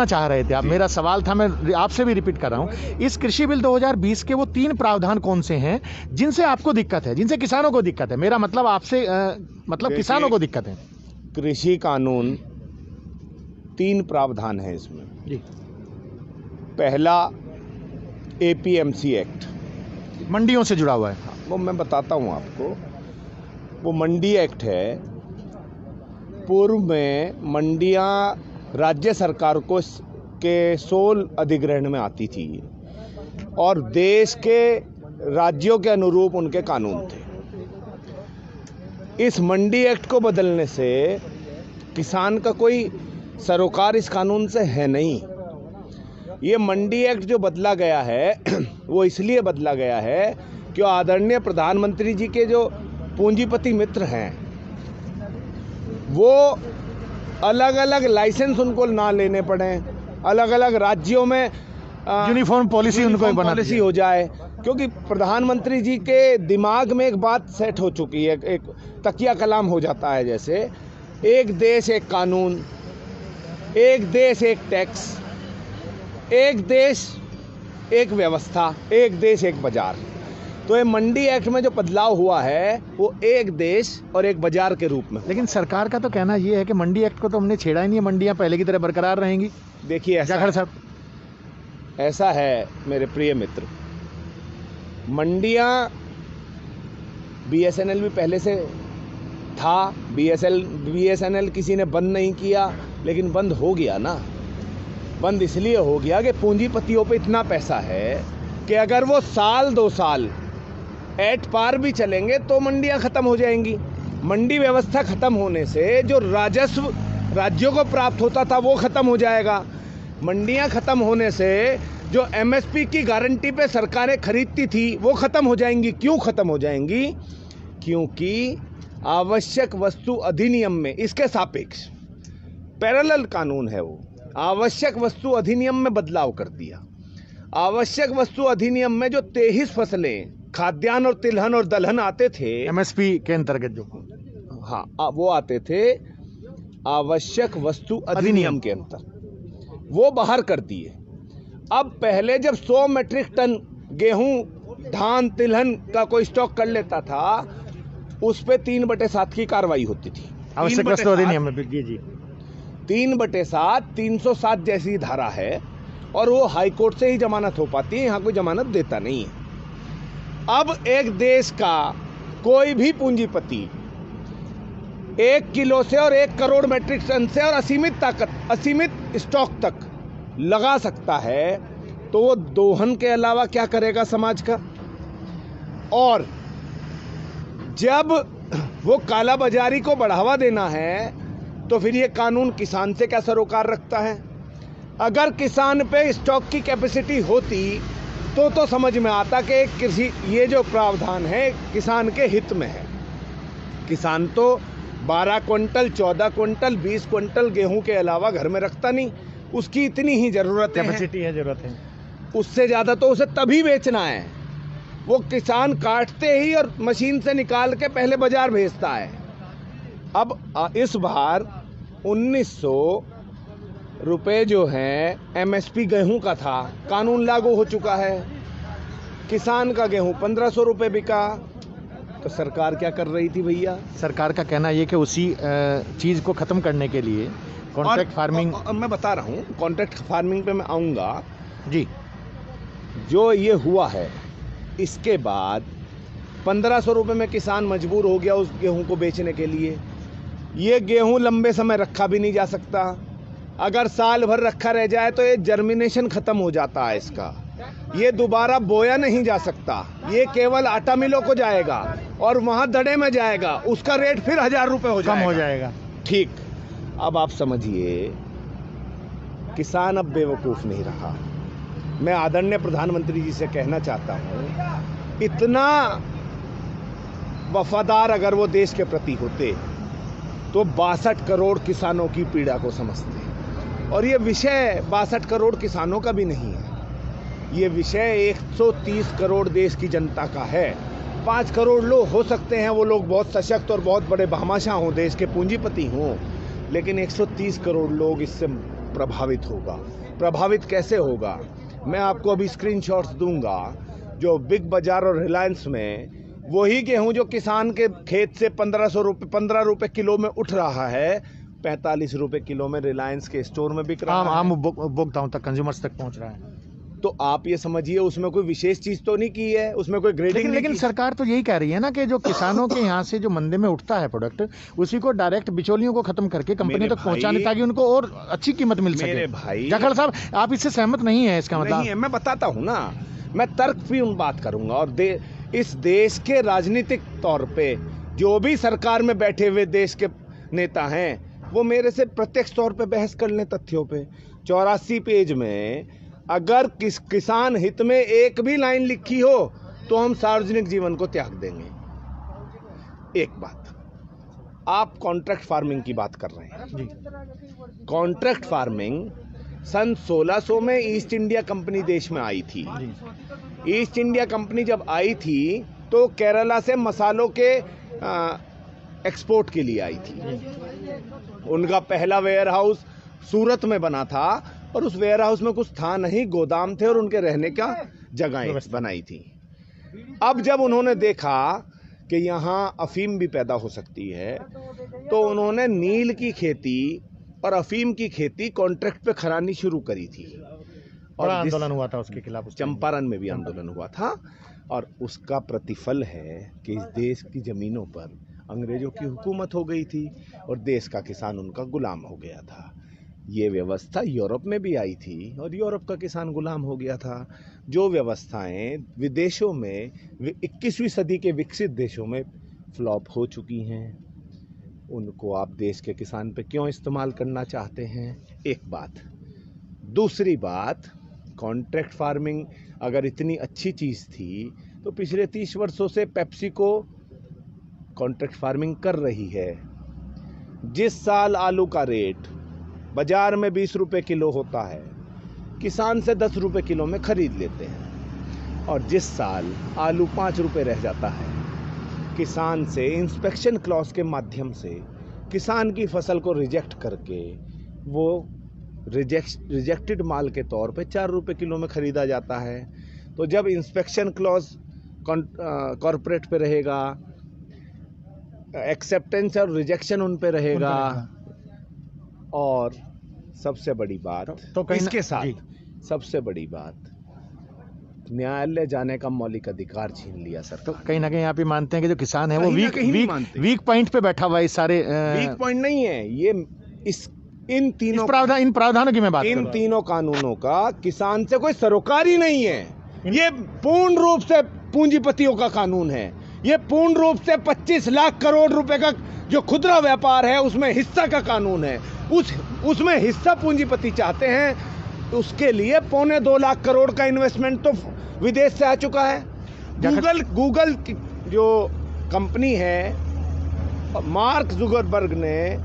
चाह रहे थे आप, मेरा सवाल था, मैं आपसे भी रिपीट कर रहा हूं, इस कृषि बिल 2020 के वो 3 प्रावधान कौन से हैं जिनसे आपको दिक्कत है, जिनसे किसानों को दिक्कत है? मेरा मतलब आपसे मतलब किसानों को दिक्कत है। कृषि कानून 3 प्रावधान है इसमें जी। पहला एपीएमसी एक्ट, मंडियों से जुड़ा हुआ है। वो मैं बताता हूँ आपको। वो मंडी एक्ट है। पूर्व में मंडियाँ राज्य सरकार को के सोल अधिग्रहण में आती थी और देश के राज्यों के अनुरूप उनके कानून थे। इस मंडी एक्ट को बदलने से किसान का कोई सरोकार इस कानून से है नहीं। ये मंडी एक्ट जो बदला गया है वो इसलिए बदला गया है कि आदरणीय प्रधानमंत्री जी के जो पूंजीपति मित्र हैं वो अलग अलग लाइसेंस उनको ना लेने पड़े, अलग अलग राज्यों में यूनिफॉर्म पॉलिसी उनको पॉलिसी हो जाए, क्योंकि प्रधानमंत्री जी के दिमाग में एक बात सेट हो चुकी है, एक तकिया कलाम हो जाता है जैसे, एक देश एक कानून, एक देश एक टैक्स, एक देश एक व्यवस्था, एक देश एक बाजार। तो ये मंडी एक्ट में जो बदलाव हुआ है वो एक देश और एक बाजार के रूप में। लेकिन सरकार का तो कहना ये है कि मंडी एक्ट को तो हमने छेड़ा ही नहीं है, मंडियां पहले की तरह बरकरार रहेंगी। देखिए ऐसा है मेरे प्रिय मित्र, मंडियां बीएसएनएल भी पहले से था, बीएसएनएल किसी ने बंद नहीं किया, लेकिन बंद हो गया ना। बंद इसलिए हो गया कि पूंजीपतियों पे इतना पैसा है कि अगर वो साल 2 साल एट पार भी चलेंगे तो मंडियां खत्म हो जाएंगी। मंडी व्यवस्था खत्म होने से जो राजस्व राज्यों को प्राप्त होता था वो खत्म हो जाएगा। मंडियां खत्म होने से जो एमएसपी की गारंटी पे सरकारें खरीदती थी वो खत्म हो जाएंगी। क्यों खत्म हो जाएंगी? क्योंकि आवश्यक वस्तु अधिनियम में इसके सापेक्ष पैरेलल कानून है, वो आवश्यक वस्तु अधिनियम में बदलाव कर दिया। आवश्यक वस्तु अधिनियम में जो 23 फसलें, खाद्यान्न और तिलहन और दलहन आते थे एमएसपी के अंतर्गत, जो वो आते थे आवश्यक वस्तु अधिनियम के अंतर, वो बाहर कर दिए। अब पहले जब 100 मीट्रिक टन गेहूं, धान, तिलहन का कोई स्टॉक कर लेता था उस पे 3/7 की कार्रवाई होती थी। आवश्यक वस्तु अधिनियम में जी 3/7 307 जैसी धारा है और वो हाई कोर्ट से ही जमानत हो पाती है, यहाँ कोई जमानत देता नहीं है। अब एक देश का कोई भी पूंजीपति 1 किलो से और 1 करोड़ मीट्रिक टन से और असीमित स्टॉक तक लगा सकता है, तो वो दोहन के अलावा क्या करेगा समाज का? और जब वो काला बाजारी को बढ़ावा देना है तो फिर ये कानून किसान से क्या सरोकार रखता है? अगर किसान पे स्टॉक की कैपेसिटी होती तो समझ में आता कि कृषि ये जो प्रावधान है किसान के हित में है। किसान तो 12 क्विंटल, 14 क्विंटल, 20 क्विंटल गेहूं के अलावा घर में रखता नहीं, उसकी इतनी ही जरूरत है, उससे ज़्यादा तो उसे तभी बेचना है। वो किसान काटते ही और मशीन से निकाल के पहले बाजार भेजता है। अब इस बार 1900 रुपए जो हैं एमएसपी गेहूं का था, कानून लागू हो चुका है। किसान का गेहूं 1500 रुपए बिका, तो सरकार क्या कर रही थी भैया? सरकार का कहना ये कि उसी चीज़ को ख़त्म करने के लिए कॉन्ट्रैक्ट फार्मिंग, और मैं बता रहा हूँ कॉन्ट्रैक्ट फार्मिंग पे मैं आऊँगा जी। जो ये हुआ है इसके बाद 1500 रुपए में किसान मजबूर हो गया उस गेहूं को बेचने के लिए। ये गेहूं लंबे समय रखा भी नहीं जा सकता, अगर साल भर रखा रह जाए तो ये जर्मिनेशन खत्म हो जाता है इसका, ये दोबारा बोया नहीं जा सकता, ये केवल आटा मिलों को जाएगा और वहाँ दड़े में जाएगा, उसका रेट फिर 1000 रुपये कम हो जाएगा। ठीक, अब आप समझिए किसान अब बेवकूफ़ नहीं रहा। मैं आदरणीय प्रधानमंत्री जी से कहना चाहता हूँ, इतना वफादार अगर वो देश के प्रति होते तो 62 करोड़ किसानों की पीड़ा को समझते। और ये विषय 62 करोड़ किसानों का भी नहीं है, ये विषय 130 करोड़ देश की जनता का है। 5 करोड़ लोग हो सकते हैं, वो लोग बहुत सशक्त और बहुत बड़े भामाशाह हों, देश के पूंजीपति हों, लेकिन 130 करोड़ लोग इससे प्रभावित होगा। प्रभावित कैसे होगा? मैं आपको अभी स्क्रीनशॉट्स दूंगा। जो बिग बाजार और रिलायंस में वही गेहूं जो किसान के खेत से 15 रुपए किलो में उठ रहा है, 45 रुपए किलो में रिलायंस के स्टोर में बिक रहा है। आम उपभोक्ताओं तक, कंज्यूमर्स तक पहुंच रहा है। तो आप ये समझिए उसमें कोई विशेष चीज तो नहीं की है, उसमें कोई ग्रेडिंग लेकिन सरकार तो यही कह रही है ना कि जो किसानों के यहाँ से जो मंडी में उठता है प्रोडक्ट, उसी को डायरेक्ट बिचौलियों को खत्म करके कंपनी तक पहुंचाने, ताकि उनको और अच्छी कीमत मिल सके। मेरे भाई जाखड़ साहब, आप इससे सहमत नहीं है? इसका मतलब नहीं है, मैं बताता हूँ ना, मैं तर्क भी उन बात करूंगा। और इस देश के राजनीतिक तौर पे जो भी सरकार में बैठे हुए देश के नेता हैं, वो मेरे से प्रत्यक्ष तौर पे बहस कर लें तथ्यों पे। 84 पेज में अगर किसान हित में एक भी लाइन लिखी हो तो हम सार्वजनिक जीवन को त्याग देंगे। एक बात, आप कॉन्ट्रैक्ट फार्मिंग की बात कर रहे हैं जी। कॉन्ट्रैक्ट फार्मिंग सन 1600 में ईस्ट इंडिया कंपनी देश में आई थी। ईस्ट इंडिया कंपनी जब आई थी तो केरला से मसालों के एक्सपोर्ट के लिए आई थी। उनका पहला वेयर हाउस सूरत में बना था और उस वेयर हाउस में कुछ था नहीं, गोदाम थे और उनके रहने का जगह बनाई थी। अब जब उन्होंने देखा कि यहाँ अफीम भी पैदा हो सकती है तो उन्होंने नील की खेती और अफीम की खेती कॉन्ट्रैक्ट पे करानी शुरू करी थी। और आंदोलन हुआ था उसके खिलाफ, चंपारण में भी आंदोलन हुआ था। और उसका प्रतिफल है कि इस देश की जमीनों पर अंग्रेजों की हुकूमत हो गई थी और देश का किसान उनका गुलाम हो गया था। ये व्यवस्था यूरोप में भी आई थी और यूरोप का किसान गुलाम हो गया था। जो व्यवस्थाएं विदेशों में 21वीं सदी के विकसित देशों में फ्लॉप हो चुकी हैं, उनको आप देश के किसान पे क्यों इस्तेमाल करना चाहते हैं? एक बात। दूसरी बात, कॉन्ट्रैक्ट फार्मिंग अगर इतनी अच्छी चीज़ थी तो पिछले 30 वर्षों से पेप्सी को कॉन्ट्रैक्ट फार्मिंग कर रही है। जिस साल आलू का रेट बाजार में 20 रुपए किलो होता है, किसान से 10 रुपए किलो में खरीद लेते हैं। और जिस साल आलू 5 रुपए रह जाता है, किसान से इंस्पेक्शन क्लॉज के माध्यम से किसान की फसल को रिजेक्ट करके वो रिजेक्टेड माल के तौर पे 4 रुपए किलो में खरीदा जाता है। तो जब इंस्पेक्शन क्लॉज कॉर्पोरेट पे रहेगा, एक्सेप्टेंस और रिजेक्शन उन पे रहेगा, और सबसे बड़ी बात तो इसके साथ सबसे बड़ी बात, न्यायालय जाने का मौलिक अधिकार छीन लिया सर। तो कहीं ना कहीं आप ये मानते हैं कि जो किसान है वो वीक पॉइंट पे बैठा हुआ है। इस सारे वीक पॉइंट नहीं है ये, इन प्रावधानों की मैं बात कर रहा हूं। इन तीनों कानूनों का किसान से कोई सरोकारी नहीं है। ये पूर्ण रूप से पूंजीपतियों का कानून है। ये पूर्ण रूप से 25 लाख करोड़ रुपए का जो खुदरा व्यापार है उसमें हिस्सा का कानून है। उसमें हिस्सा पूंजीपति चाहते हैं, उसके लिए 1.25 लाख करोड़ का इन्वेस्टमेंट तो विदेश से आ चुका है। गूगल जो कंपनी है, मार्क जुकरबर्ग ने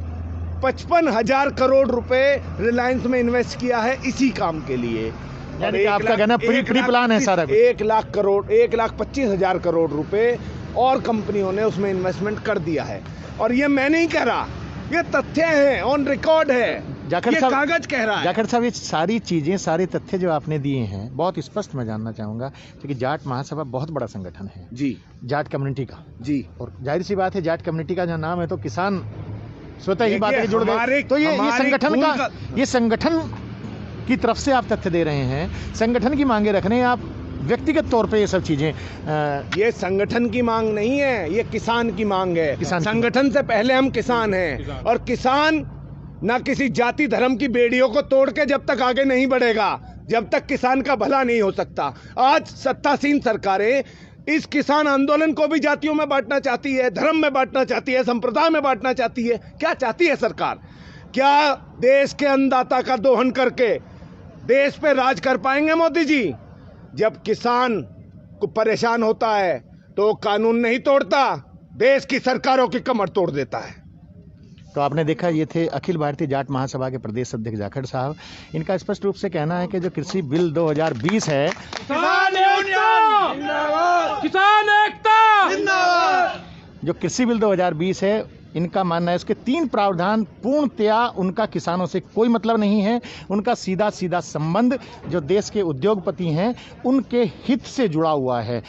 55,000 करोड़ रुपए रिलायंस में इन्वेस्ट किया है इसी काम के लिए। यानी कि आपका कहना प्री प्लान है सारा। 1,25,000 करोड़ रुपए और कंपनियों ने उसमें इन्वेस्टमेंट कर दिया है। और ये मैं नहीं कह रहा, ये तथ्य हैं, ऑन रिकॉर्ड है, ये कागज कह रहा है। जाखड़ साहब, ये सारी चीजें, सारे तथ्य जो आपने दिए हैं बहुत स्पष्ट मैं जानना चाहूंगा, क्योंकि जाट महासभा बहुत बड़ा संगठन है जी, जाट कम्युनिटी का जी। और जाहिर सी बात है, जाट कम्युनिटी का जो नाम है तो किसान स्वतः ही बात जुड़ गए। तो ये संगठन की तरफ से आप तथ्य दे रहे हैं, संगठन की मांगे रख रहे हैं आप, व्यक्तिगत तौर पे ये सब चीजें। ये संगठन की मांग नहीं है, ये किसान की मांग है। संगठन से पहले हम किसान हैं, और किसान ना किसी जाति धर्म की बेड़ियों को तोड़ के जब तक आगे नहीं बढ़ेगा, जब तक किसान का भला नहीं हो सकता। आज सत्तासीन सरकारें इस किसान आंदोलन को भी जातियों में बांटना चाहती है, धर्म में बांटना चाहती है, संप्रदाय में बांटना चाहती है। क्या चाहती है सरकार? क्या देश के अन्नदाता का दोहन करके देश पे राज कर पाएंगे मोदी जी? जब किसान को परेशान होता है तो कानून नहीं तोड़ता, देश की सरकारों की कमर तोड़ देता है। तो आपने देखा, ये थे अखिल भारतीय जाट महासभा के प्रदेश अध्यक्ष जाखड़ साहब। इनका स्पष्ट रूप से कहना है कि जो कृषि बिल 2020 है, जो कृषि बिल 2020 है इनका मानना है उसके 3 प्रावधान पूर्णतया उनका किसानों से कोई मतलब नहीं है। उनका सीधा सीधा संबंध जो देश के उद्योगपति हैं उनके हित से जुड़ा हुआ है।